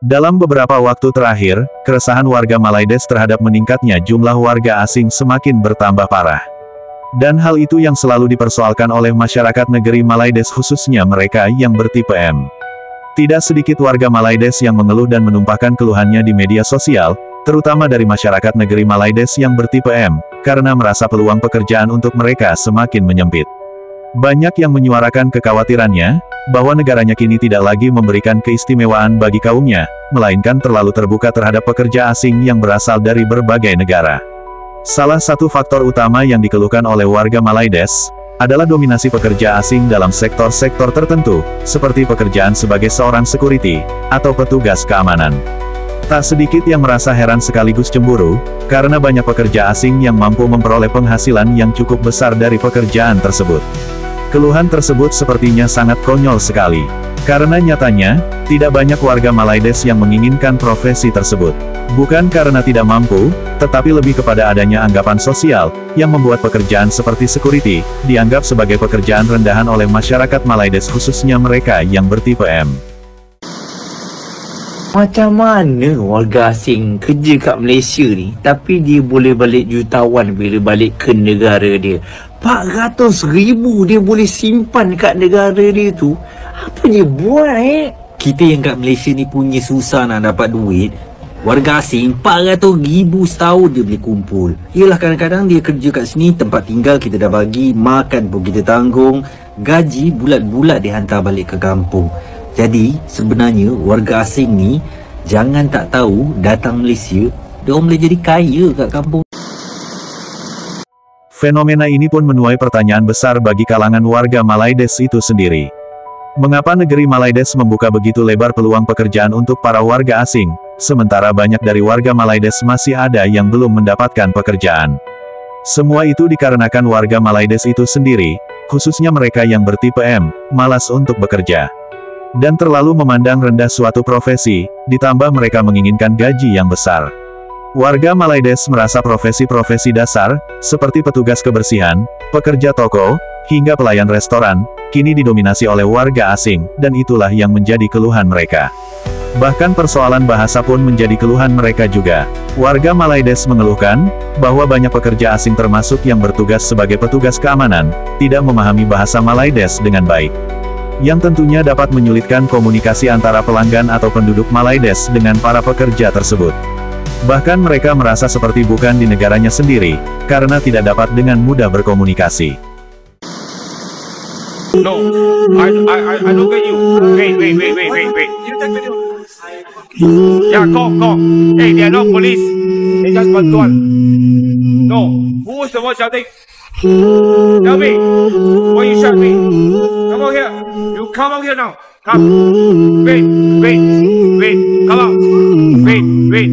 Dalam beberapa waktu terakhir, keresahan warga Malaides terhadap meningkatnya jumlah warga asing semakin bertambah parah. Dan hal itu yang selalu dipersoalkan oleh masyarakat negeri Malaides, khususnya mereka yang bertipe M. Tidak sedikit warga Malaides yang mengeluh dan menumpahkan keluhannya di media sosial, terutama dari masyarakat negeri Malaides yang bertipe M, karena merasa peluang pekerjaan untuk mereka semakin menyempit. Banyak yang menyuarakan kekhawatirannya, bahwa negaranya kini tidak lagi memberikan keistimewaan bagi kaumnya, melainkan terlalu terbuka terhadap pekerja asing yang berasal dari berbagai negara. Salah satu faktor utama yang dikeluhkan oleh warga Malaides, adalah dominasi pekerja asing dalam sektor-sektor tertentu, seperti pekerjaan sebagai seorang security, atau petugas keamanan. Tak sedikit yang merasa heran sekaligus cemburu, karena banyak pekerja asing yang mampu memperoleh penghasilan yang cukup besar dari pekerjaan tersebut. Keluhan tersebut sepertinya sangat konyol sekali. Karena nyatanya, tidak banyak warga Malaides yang menginginkan profesi tersebut. Bukan karena tidak mampu, tetapi lebih kepada adanya anggapan sosial, yang membuat pekerjaan seperti security, dianggap sebagai pekerjaan rendahan oleh masyarakat Malaides, khususnya mereka yang bertipe M. Macam mana warga asing kerja kat Malaysia ni, tapi dia boleh balik jutawan bila balik ke negara dia. 400,000 dia boleh simpan kat negara dia tu. Apa dia buat Kita yang kat Malaysia ni punya susah nak dapat duit. Warga asing 400,000 setahun dia boleh kumpul. Yelah, kadang-kadang dia kerja kat sini, tempat tinggal kita dah bagi, makan pun kita tanggung, gaji bulat-bulat dihantar balik ke kampung. Jadi sebenarnya warga asing ni jangan tak tahu datang Malaysia, dia boleh jadi kaya kat kampung. Fenomena ini pun menuai pertanyaan besar bagi kalangan warga Malaides itu sendiri. Mengapa negeri Malaides membuka begitu lebar peluang pekerjaan untuk para warga asing, sementara banyak dari warga Malaides masih ada yang belum mendapatkan pekerjaan? Semua itu dikarenakan warga Malaides itu sendiri, khususnya mereka yang bertipe M, malas untuk bekerja. Dan terlalu memandang rendah suatu profesi, ditambah mereka menginginkan gaji yang besar. Warga Malaides merasa profesi-profesi dasar, seperti petugas kebersihan, pekerja toko, hingga pelayan restoran, kini didominasi oleh warga asing, dan itulah yang menjadi keluhan mereka. Bahkan persoalan bahasa pun menjadi keluhan mereka juga. Warga Malaides mengeluhkan, bahwa banyak pekerja asing termasuk yang bertugas sebagai petugas keamanan, tidak memahami bahasa Malaides dengan baik. Yang tentunya dapat menyulitkan komunikasi antara pelanggan atau penduduk Malaides dengan para pekerja tersebut. Bahkan mereka merasa seperti bukan di negaranya sendiri, karena tidak dapat dengan mudah berkomunikasi. No, I don't get you. Wait. You take video. Yeah, go. Hey, they are not police. They just bantuan. No, who was the one shouting? Tell me, why you shot me? Come out here. You come out here now. Come. Wait. Come out. Wait.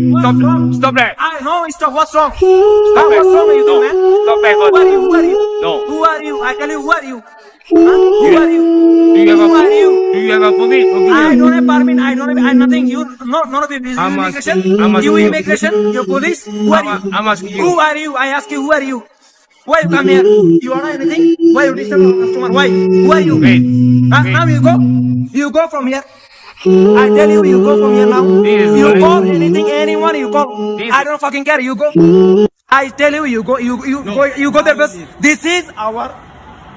Stop that. I know, stop. What's wrong? Stop it. What's wrong with you, man? Stop that. Who are you? No. Who are you? I tell you, who are you? Huh? Who are you? Do you have Who are you? a permit? I don't have permit. I'm nothing. You, none of it. This is immigration. You immigration. You police. Who are you? I'm asking you. Who are you? I ask you, who are you? Why you come here? You are not anything? Why you disturb the customer? Why? Who are you? Wait. Now you go. You go from here. I tell you, you go from here now. You call anything, anyone you call. I don't fucking care. You go. I tell you, you go. You go there first. This is our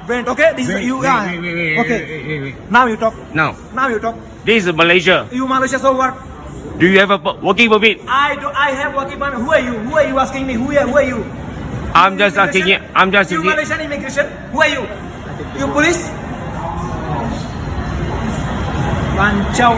rent, okay? This is you. Wait. Okay. Now you talk. Now, Now you talk. this is Malaysia. You Malaysia, so what? Do you have a working permit? I have working permit. Who are you? Who are you asking me? Who are you? I'm just asking you. You Malaysian immigration. Who are you? You police? Lancau.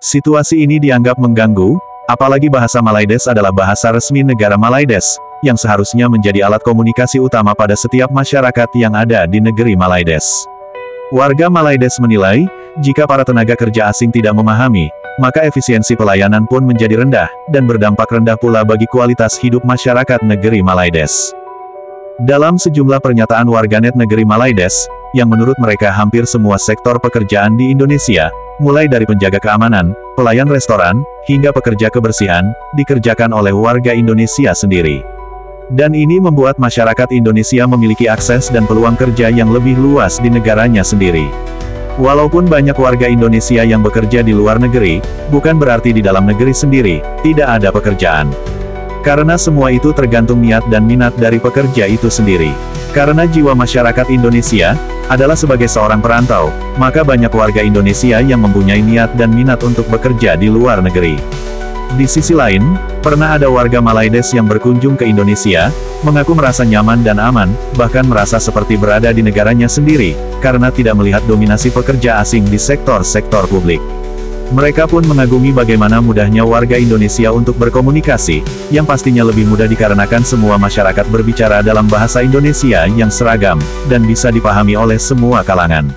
Situasi ini dianggap mengganggu, apalagi bahasa Malaides adalah bahasa resmi negara Malaides, yang seharusnya menjadi alat komunikasi utama pada setiap masyarakat yang ada di negeri Malaides. Warga Malaides menilai, jika para tenaga kerja asing tidak memahami, maka efisiensi pelayanan pun menjadi rendah, dan berdampak rendah pula bagi kualitas hidup masyarakat negeri Malaides. Dalam sejumlah pernyataan warganet negeri Malaides, yang menurut mereka hampir semua sektor pekerjaan di Indonesia, mulai dari penjaga keamanan, pelayan restoran, hingga pekerja kebersihan, dikerjakan oleh warga Indonesia sendiri. Dan ini membuat masyarakat Indonesia memiliki akses dan peluang kerja yang lebih luas di negaranya sendiri. Walaupun banyak warga Indonesia yang bekerja di luar negeri, bukan berarti di dalam negeri sendiri tidak ada pekerjaan. Karena semua itu tergantung niat dan minat dari pekerja itu sendiri. Karena jiwa masyarakat Indonesia adalah sebagai seorang perantau, maka banyak warga Indonesia yang mempunyai niat dan minat untuk bekerja di luar negeri. Di sisi lain, pernah ada warga Malaides yang berkunjung ke Indonesia, mengaku merasa nyaman dan aman, bahkan merasa seperti berada di negaranya sendiri, karena tidak melihat dominasi pekerja asing di sektor-sektor publik. Mereka pun mengagumi bagaimana mudahnya warga Indonesia untuk berkomunikasi, yang pastinya lebih mudah dikarenakan semua masyarakat berbicara dalam bahasa Indonesia yang seragam, dan bisa dipahami oleh semua kalangan.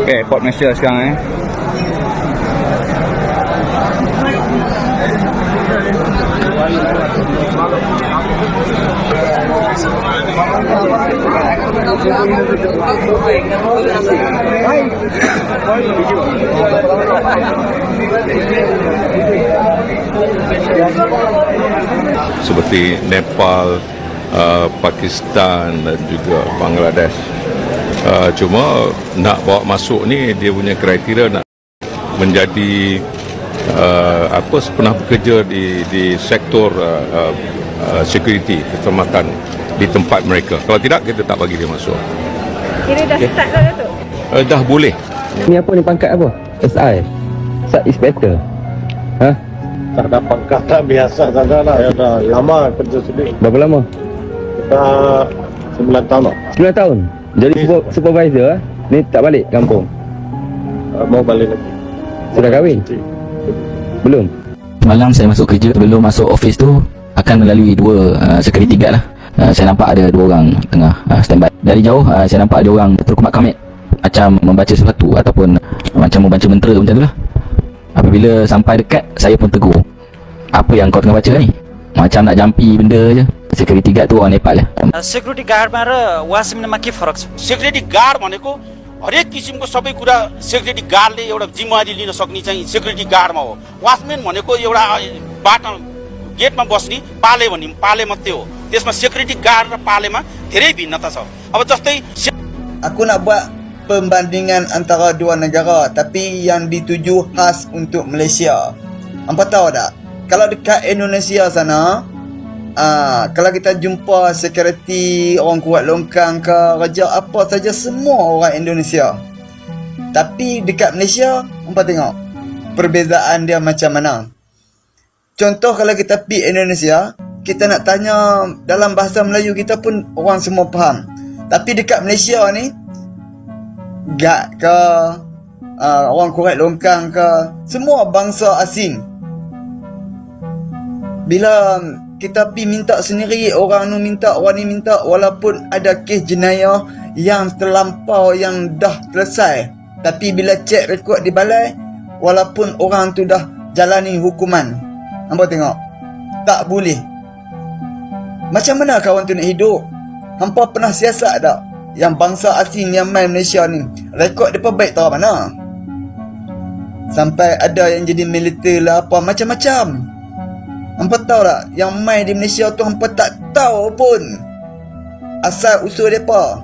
Okay, Port Malaysia sekarang seperti Nepal, Pakistan dan juga Bangladesh. Cuma nak bawa masuk ni dia punya kriteria nak menjadi pernah bekerja di sektor security, keselamatan di tempat mereka. Kalau tidak, kita tak bagi dia masuk. Kira dah start dah tu? Dah boleh. ni apa ni, pangkat apa? SI, Sub Inspector. Ha? Tak ada pangkat tak, biasa saja lah. Ya dah lama kerja sini. Berapa lama? Kita 9 tahun lah. 9 tahun. Jadi supervisor ni tak balik kampung? Mau balik lagi. Sudah kahwin? Belum? Malam saya masuk kerja, sebelum masuk office tu akan melalui dua security guard lah. Saya nampak ada dua orang tengah standby. Dari jauh saya nampak ada orang terkumat kamit, macam membaca sesuatu ataupun macam membaca mentera macam tu lah. Apabila sampai dekat, saya pun tegur, apa yang kau tengah baca ni? Macam nak jampi benda je. Security guard tu orang Nepal lah. Security guard ma र वाचम्यानमा के फरक छ? Security guard भनेको हरेक किसिमको सबै कुरा सेक्युरिटी गार्डले एउटा जिम्मेवारी लिन सक्ने चाहिँ सेक्युरिटी गार्डमा हो। वाचम्यान भनेको एउटा बाटो गेटमा बस्ने पाले भन्ने पाले मात्रै हो। त्यसमा सेक्युरिटी गार्ड र पालेमा धेरै भिन्नता छ। अब जस्तै aku nak buat perbandingan antara dua negara, tapi yang dituju khas untuk Malaysia. Hampa tahu tak? Kalau dekat Indonesia sana, kalau kita jumpa security, orang kuat longkang ke, raja apa saja, semua orang Indonesia. Tapi dekat Malaysia, hampa tengok perbezaan dia macam mana. Contoh, kalau kita pergi Indonesia, kita nak tanya dalam bahasa Melayu, kita pun orang semua faham. Tapi dekat Malaysia ni, guard ke, orang kuat longkang ke, semua bangsa asing. Bila kita pergi minta sendiri, orang ni minta, orang ni minta, walaupun ada kes jenayah yang terlampau, yang dah selesai, tapi bila cek rekod di balai, walaupun orang tu dah jalani hukuman, hampa tengok, tak boleh. Macam mana kawan tu nak hidup? Hampa pernah siasat tak yang bangsa asing yang main Malaysia ni, rekod dia baik tahu mana? Sampai ada yang jadi militer lah, apa macam-macam. Hampa tahu tak, yang main di Malaysia tu hampa tak tahu pun asal usul mereka.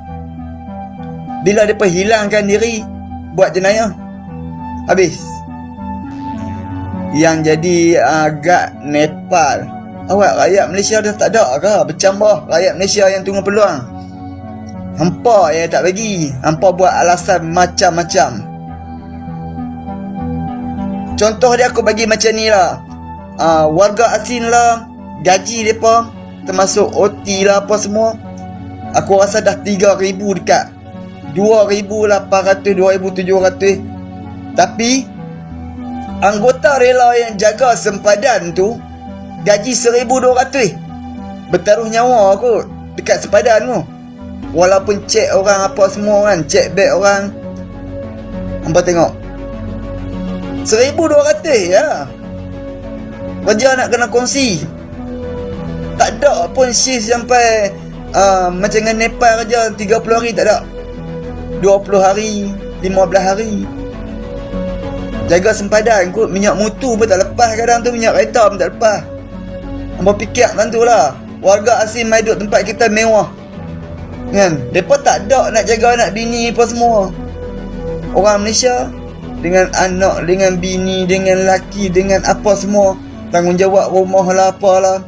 Bila mereka hilangkan diri, buat jenayah, habis. Yang jadi agak Nepal, awak rakyat Malaysia dah tak ada ke? Bercambah rakyat Malaysia yang tunggu peluang. Hampa yang tak bagi, hampa buat alasan macam-macam. Contoh dia aku bagi macam ni lah. Warga asing lah, gaji mereka termasuk OT lah apa semua, aku rasa dah 3,000 dekat 2,800, 2,700. Tapi anggota rela yang jaga sempadan tu gaji 1,200. Bertaruh nyawa aku dekat sempadan tu. Walaupun cek orang apa semua kan, cek beg orang, hampa tengok 1,200 ya. Kerja nak kena kongsi. Tak ada pun shift sampai macam dengan Nepal kerja 30 hari, tak ada. 20 hari, 15 hari. Jaga sempadan kot, minyak mutu pun tak lepas kadang tu, minyak kereta pun tak lepas. Hampa fikir macam tu lah. Warga asing mai duduk tempat kita mewah. Kan? Mereka tak ada nak jaga anak bini apa semua. Orang Malaysia dengan anak, dengan bini, dengan laki, dengan apa semua, tanggungjawab rumah lah apalah.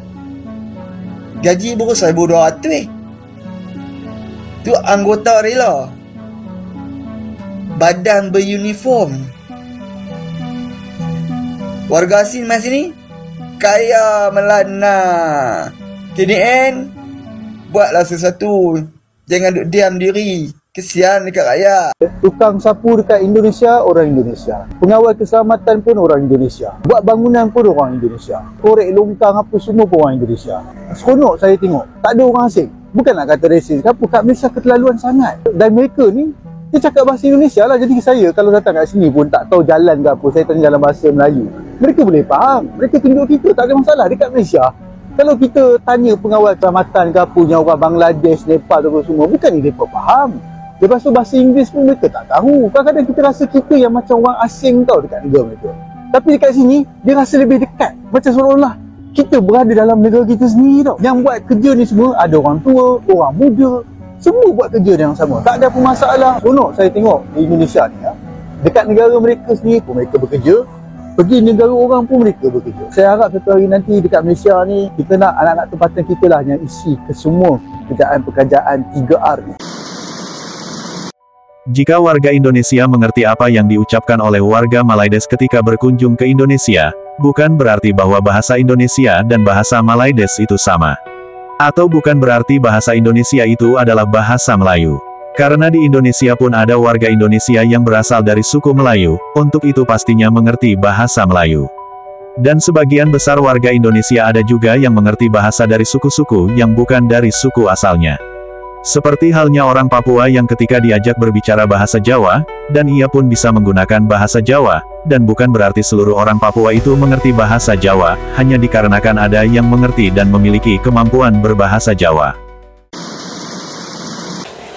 Gaji baru 1,200 tu anggota rela. Badan beruniform. Warga asing mai sini kaya melana. KDN buatlah sesuatu. Jangan duduk diam diri. Kesian dekat rakyat. Tukang sapu dekat Indonesia, orang Indonesia. Pengawal keselamatan pun orang Indonesia. Buat bangunan pun orang Indonesia. Korek longkang apa semua pun orang Indonesia. Seronok saya tengok. Tak ada orang asing. Bukan nak kata resis. Apa kat Malaysia keterlaluan sangat. Dan mereka ni, dia cakap bahasa Indonesia lah. Jadi saya kalau datang kat sini pun tak tahu jalan ke apa. Saya tanya dalam bahasa Melayu. Mereka boleh faham. Mereka tunjuk kita. Tak ada masalah dekat Malaysia. Kalau kita tanya pengawal keselamatan ke apa yang orang Bangladesh, Nepal tu semua, bukan ni mereka faham. Lepas tu bahasa Inggeris pun mereka tak tahu. Kadang-kadang kita rasa kita yang macam orang asing tau dekat negara mereka. Tapi dekat sini, dia rasa lebih dekat. Macam seolah-olah kita berada dalam negara kita sendiri tau. Yang buat kerja ni semua, ada orang tua, orang muda. Semua buat kerja yang sama. Tak ada apa masalah. Seronok saya tengok di Indonesia ni. Dekat negara mereka sendiri pun mereka bekerja. Pergi negara orang pun mereka bekerja. Saya harap satu hari nanti dekat Malaysia ni, kita nak anak-anak tempatan kita lah yang isi ke semua pekerjaan-pekerjaan 3R ni. Jika warga Indonesia mengerti apa yang diucapkan oleh warga Malaides ketika berkunjung ke Indonesia, bukan berarti bahwa bahasa Indonesia dan bahasa Malaides itu sama. Atau bukan berarti bahasa Indonesia itu adalah bahasa Melayu. Karena di Indonesia pun ada warga Indonesia yang berasal dari suku Melayu, untuk itu pastinya mengerti bahasa Melayu. Dan sebagian besar warga Indonesia ada juga yang mengerti bahasa dari suku-suku yang bukan dari suku asalnya. Seperti halnya orang Papua yang ketika diajak berbicara bahasa Jawa, dan ia pun bisa menggunakan bahasa Jawa, dan bukan berarti seluruh orang Papua itu mengerti bahasa Jawa, hanya dikarenakan ada yang mengerti dan memiliki kemampuan berbahasa Jawa.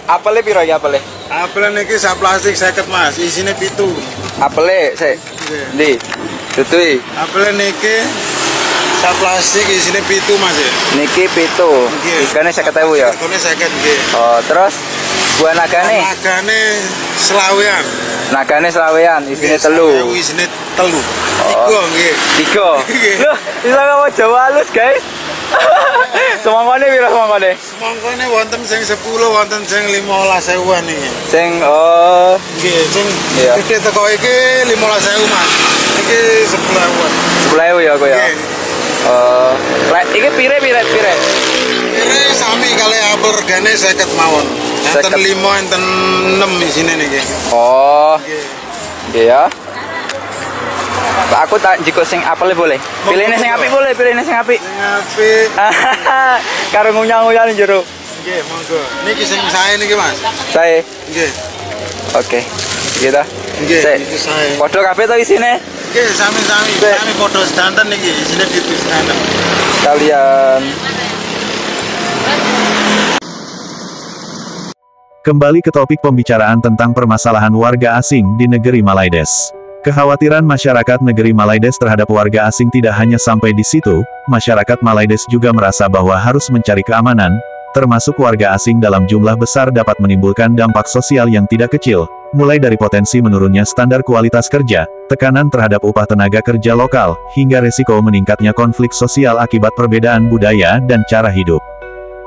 Apele piro ya apele? Apele niki sak plastik 50 Mas, isine 7. Apele sik. Ndi? Tutui. Apele niki sak plastik isine 7 Mas. Niki 7. Ikane 50.000 ya. Ikane 50 nggih. Oh, terus buah nagane? Nagane selawean. Nagane selawean, isine 3. Isine 3. 3 nggih. 3. Loh, bisa ngomong Jawa halus, guys. Semangkone piro semangkone? Semangkone wonten sing 10, wonten sing 15.000-an iki. Sing nggih, sing gede teko iki 15.000 Mas. Iki 10.000-an. 10.000 ya kok ya. Lek iki pire? Pire sami kali apel regane 50 mawon. Enten 5, enten 6 isine niki. Oh. Nggih ya. Aku tak jiko sing apel boleh. Pilihnya sing apik boleh, pilihnya sing apik. Sing apik. Karo ngunyah-ngunyah njero. Nggih, monggo. Niki sing sae niki, Mas. Sae. Nggih. Oke. Iki ta? Nggih, iki sae. Padha kabeh to isine? Nggih, sami-sami. Sami padha sedanten niki, isine tipis sedanten. Kalian. Kembali ke topik pembicaraan tentang permasalahan warga asing di negeri Malaides. Kekhawatiran masyarakat negeri Malaides terhadap warga asing tidak hanya sampai di situ, masyarakat Malaides juga merasa bahwa harus mencari keamanan, termasuk warga asing dalam jumlah besar dapat menimbulkan dampak sosial yang tidak kecil, mulai dari potensi menurunnya standar kualitas kerja, tekanan terhadap upah tenaga kerja lokal, hingga resiko meningkatnya konflik sosial akibat perbedaan budaya dan cara hidup.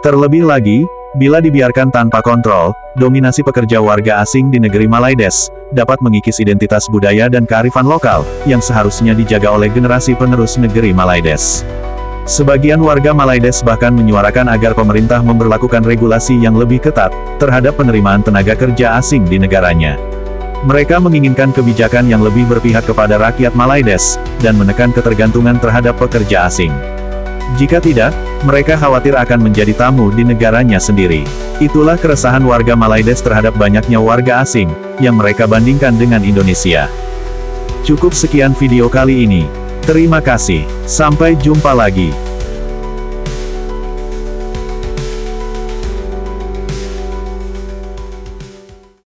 Terlebih lagi, bila dibiarkan tanpa kontrol, dominasi pekerja warga asing di negeri Malaides dapat mengikis identitas budaya dan kearifan lokal, yang seharusnya dijaga oleh generasi penerus negeri Malaides. Sebagian warga Malaides bahkan menyuarakan agar pemerintah memberlakukan regulasi yang lebih ketat terhadap penerimaan tenaga kerja asing di negaranya. Mereka menginginkan kebijakan yang lebih berpihak kepada rakyat Malaides, dan menekan ketergantungan terhadap pekerja asing. Jika tidak, mereka khawatir akan menjadi tamu di negaranya sendiri. Itulah keresahan warga Malaides terhadap banyaknya warga asing, yang mereka bandingkan dengan Indonesia. Cukup sekian video kali ini. Terima kasih. Sampai jumpa lagi.